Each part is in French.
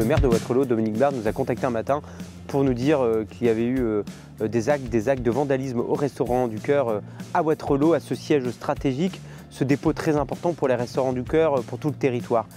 maire de Wattrelos, Dominique Bard, nous a contacté un matin pour nous dire qu'il y avait eu des actes de vandalisme au restaurant du Cœur à Wattrelos, à ce siège stratégique, ce dépôt très important pour les restaurants du Cœur, pour tout le territoire.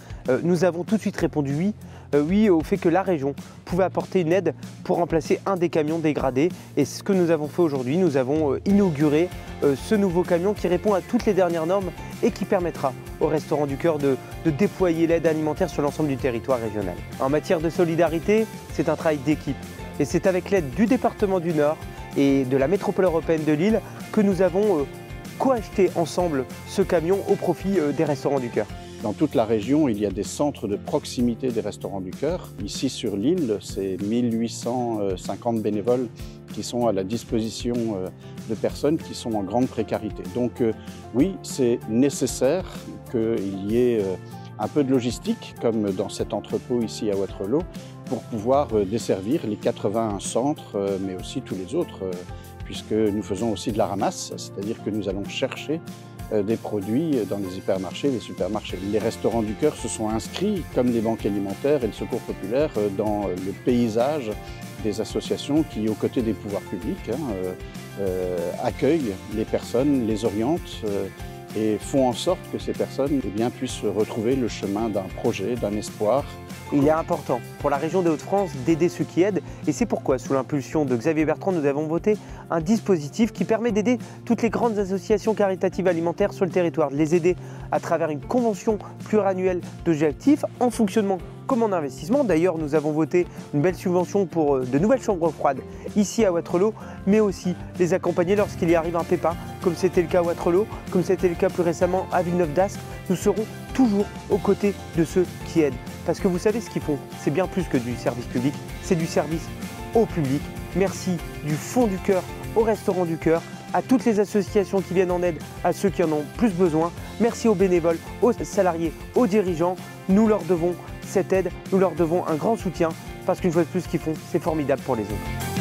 Nous avons tout de suite répondu oui. Oui au fait que la région pouvait apporter une aide pour remplacer un des camions dégradés. Et ce que nous avons fait aujourd'hui, nous avons inauguré ce nouveau camion qui répond à toutes les dernières normes et qui permettra au Restaurant du Cœur de déployer l'aide alimentaire sur l'ensemble du territoire régional. En matière de solidarité, c'est un travail d'équipe. Et c'est avec l'aide du département du Nord et de la métropole européenne de Lille que nous avons co-acheté ensemble ce camion au profit des Restaurants du Cœur. Dans toute la région, il y a des centres de proximité des Restaurants du Cœur. Ici sur l'île, c'est 1850 bénévoles qui sont à la disposition de personnes qui sont en grande précarité. Donc oui, c'est nécessaire qu'il y ait un peu de logistique, comme dans cet entrepôt ici à Wattrelos, pour pouvoir desservir les 81 centres, mais aussi tous les autres, puisque nous faisons aussi de la ramasse, c'est-à-dire que nous allons chercher des produits dans les hypermarchés, les supermarchés. Les Restaurants du Cœur se sont inscrits, comme les banques alimentaires et le Secours populaire, dans le paysage des associations qui, aux côtés des pouvoirs publics, accueillent les personnes, les orientent et font en sorte que ces personnes puissent retrouver le chemin d'un projet, d'un espoir. Il est important pour la région des Hauts-de-France d'aider ceux qui aident et c'est pourquoi, sous l'impulsion de Xavier Bertrand, nous avons voté un dispositif qui permet d'aider toutes les grandes associations caritatives alimentaires sur le territoire, de les aider à travers une convention pluriannuelle d'objectifs en fonctionnement comme en investissement. D'ailleurs, nous avons voté une belle subvention pour de nouvelles chambres froides ici à Wattrelos, mais aussi les accompagner lorsqu'il y arrive un pépin, comme c'était le cas à Wattrelos, comme c'était le cas plus récemment à Villeneuve-d'Ascq. Nous serons toujours aux côtés de ceux qui aident. Parce que vous savez ce qu'ils font, c'est bien plus que du service public, c'est du service au public. Merci du fond du cœur au Restaurant du Cœur, à toutes les associations qui viennent en aide à ceux qui en ont plus besoin. Merci aux bénévoles, aux salariés, aux dirigeants. Nous leur devons cette aide, nous leur devons un grand soutien parce qu'une fois de plus, ce qu'ils font, c'est formidable pour les autres.